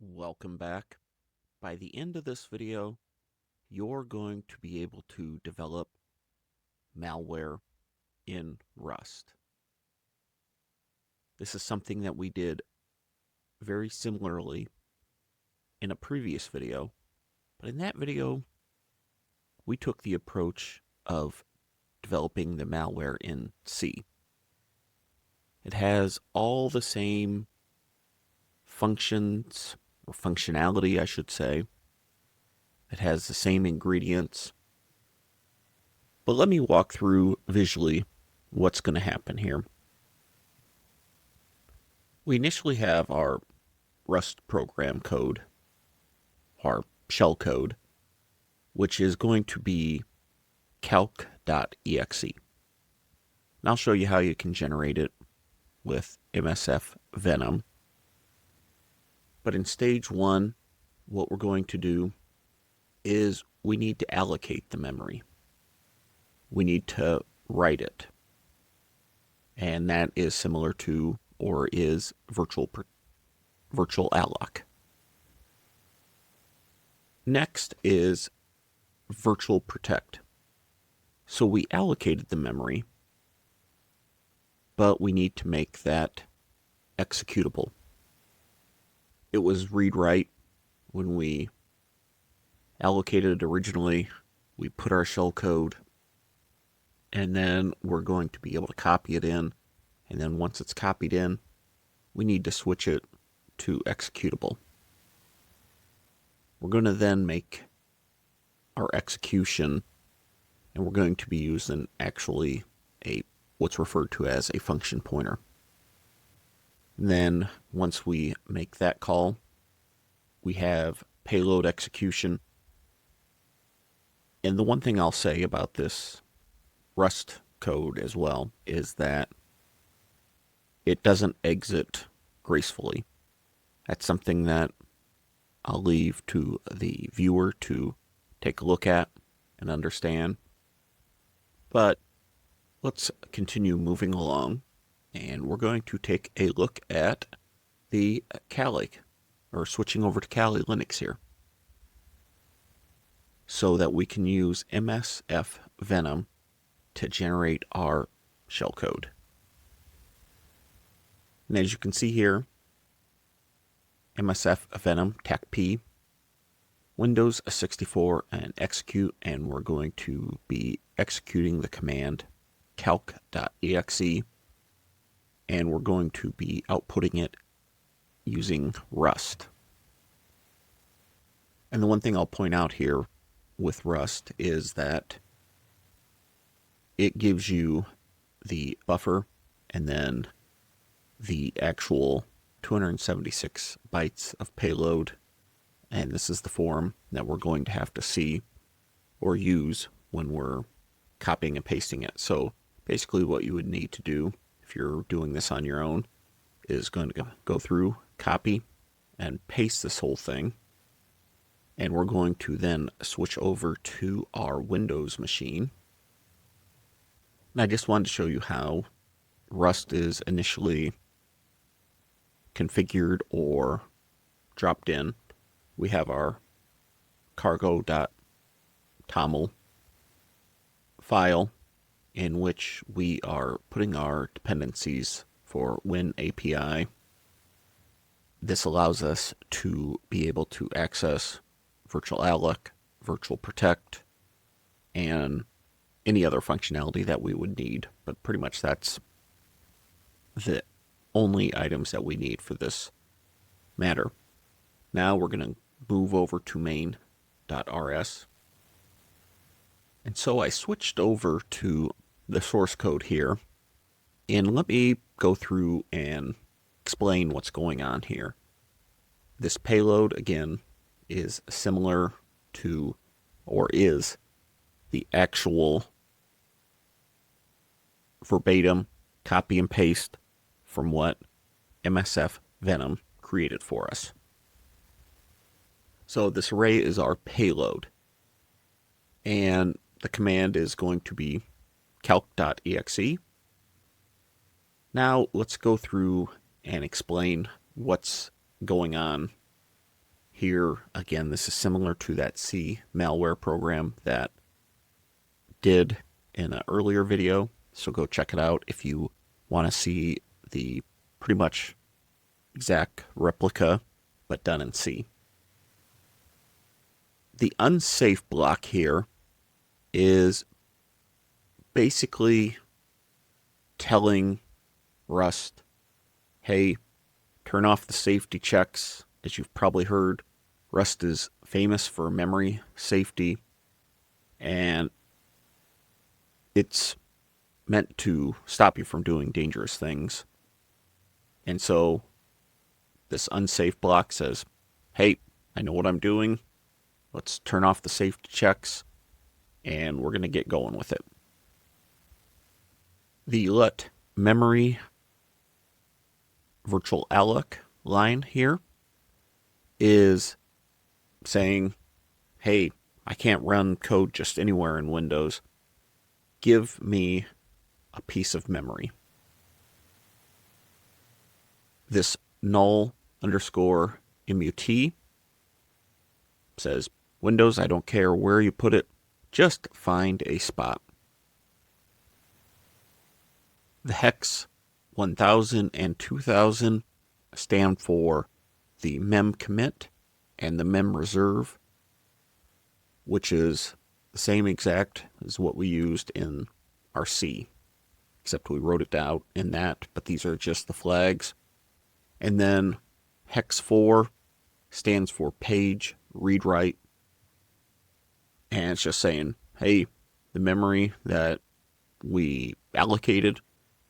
Welcome back. By the end of this video, you're going to be able to develop malware in Rust. This is something that we did very similarly in a previous video, but in that video, we took the approach of developing the malware in C. It has all the same functions, or functionality, I should say. It has the same ingredients. But let me walk through visually what's going to happen here. We initially have our Rust program code, our shellcode, which is going to be calc.exe. And I'll show you how you can generate it with msfvenom. But in stage one, what we're going to do is we need to allocate the memory. We need to write it. And that is similar to, or is, VirtualAlloc. Next is VirtualProtect. So we allocated the memory, but we need to make that executable. It was read-write when we allocated it originally. We put our shellcode, and then we're going to be able to copy it in. And then once it's copied in, we need to switch it to executable. We're going to then make our execution, and we're going to be using actually what's referred to as a function pointer. Then once we make that call, we have payload execution. And the one thing I'll say about this Rust code as well is that it doesn't exit gracefully. That's something that I'll leave to the viewer to take a look at and understand. But let's continue moving along. And we're going to take a look at the Kali, or switching over to Kali Linux here, so that we can use msfvenom to generate our shellcode. And as you can see here, msfvenom tacp, Windows 64 and execute, and we're going to be executing the command calc.exe. And we're going to be outputting it using Rust. And the one thing I'll point out here with Rust is that it gives you the buffer and then the actual 276 bytes of payload. And this is the form that we're going to have to see or use when we're copying and pasting it. So basically what you would need to do if you're doing this on your own is going to go through, copy, and paste this whole thing. And we're going to then switch over to our Windows machine. And I just wanted to show you how Rust is initially configured or dropped in. We have our Cargo.toml file, in which we are putting our dependencies for Win API. This allows us to be able to access VirtualAlloc, VirtualProtect, and any other functionality that we would need. But pretty much that's the only items that we need for this matter. Now we're going to move over to main.rs. And so I switched over to the source code here, and let me go through and explain what's going on here. This payload, again, is similar to, or is, the actual verbatim copy and paste from what msfvenom created for us. So this array is our payload, and the command is going to be calc.exe. Now let's go through and explain what's going on here, again, this is similar to that C malware program that did in an earlier video. So go check it out if you want to see the pretty much exact replica, but done in C. The unsafe block here is basically telling Rust, hey, turn off the safety checks. As you've probably heard, Rust is famous for memory safety, and it's meant to stop you from doing dangerous things. And so this unsafe block says, hey, I know what I'm doing. Let's turn off the safety checks, and we're going to get going with it. The let memory VirtualAlloc line here is saying, hey, I can't run code just anywhere in Windows. Give me a piece of memory. This null underscore mut says, Windows, I don't care where you put it, just find a spot. The hex 1000 and 2000 stand for the mem commit and the mem reserve, which is the same exact as what we used in our C, except we wrote it out in that, but these are just the flags. And then hex 4 stands for page read write, and it's just saying, hey, the memory that we allocated,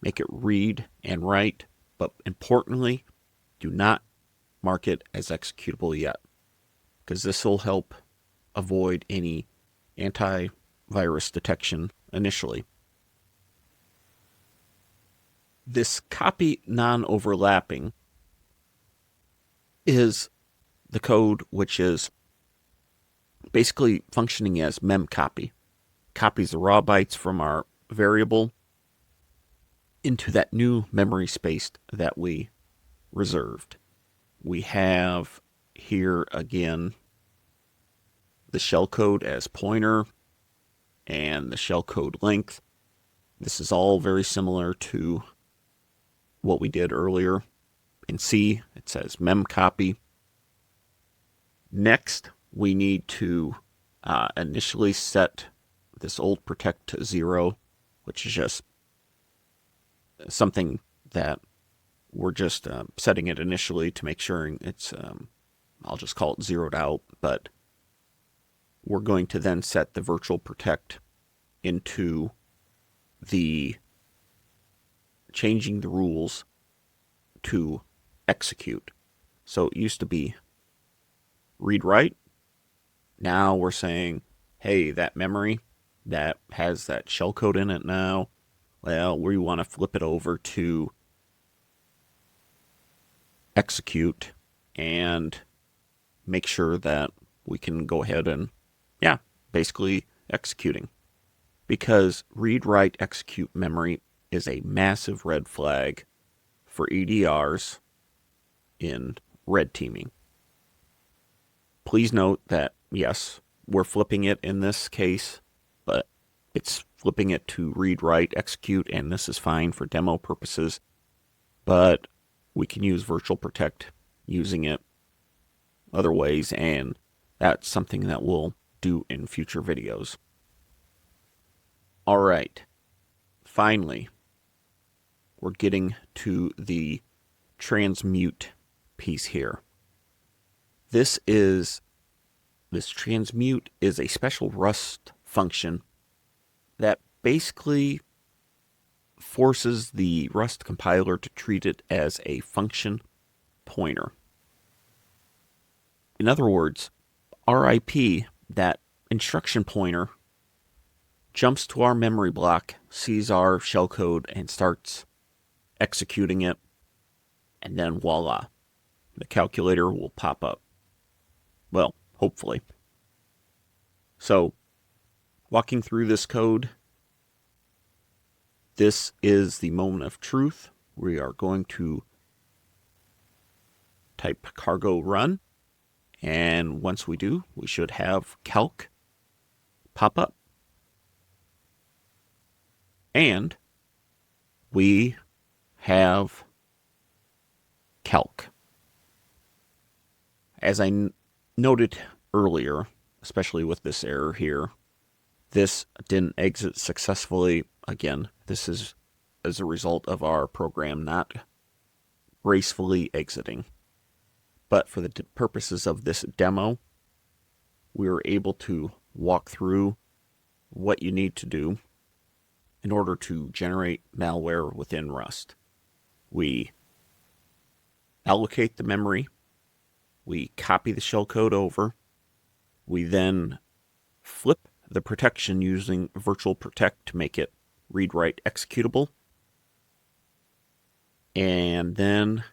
make it read and write, but importantly, do not mark it as executable yet, because this will help avoid any antivirus detection initially. This copy non-overlapping is the code which is basically functioning as memcopy. Copies the raw bytes from our variable into that new memory space that we reserved. We have here again the shellcode as pointer and the shellcode length. This is all very similar to what we did earlier. In C, it says memcopy. Next, we need to initially set this old protect to 0, which is just something that we're just setting it initially to make sure it's, I'll just call it zeroed out, but we're going to then set the VirtualProtect into the changing the rules to execute. So it used to be read write. Now we're saying, hey, that memory that has that shellcode in it now, well, we want to flip it over to execute and make sure that we can go ahead and, yeah, basically executing. Because read, write, execute memory is a massive red flag for EDRs in red teaming. Please note that, yes, we're flipping it in this case, but it's flipping it to read, write, execute, and this is fine for demo purposes. But we can use VirtualProtect using it other ways, and that's something that we'll do in future videos. All right, finally, we're getting to the transmute piece here. This transmute is a special Rust function that basically forces the Rust compiler to treat it as a function pointer. In other words, RIP, that instruction pointer, jumps to our memory block, sees our shellcode, and starts executing it, and then voila, the calculator will pop up. Well, hopefully. So, walking through this code, this is the moment of truth. We are going to type cargo run, And once we do, we should have calc pop up. And we have calc. As I noted earlier, especially with this error here, this didn't exit successfully. Again, this is as a result of our program not gracefully exiting. But for the purposes of this demo, we were able to walk through what you need to do in order to generate malware within Rust. We allocate the memory, we copy the shellcode over, we then flip the protection using VirtualProtect to make it read-write executable, and then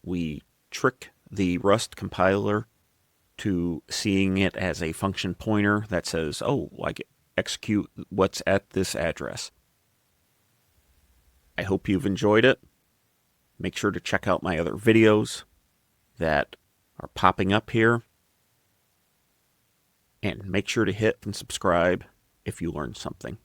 we trick the Rust compiler to seeing it as a function pointer that says, oh, like execute what's at this address. I hope you've enjoyed it. Make sure to check out my other videos that are popping up here. And make sure to hit and subscribe if you learned something.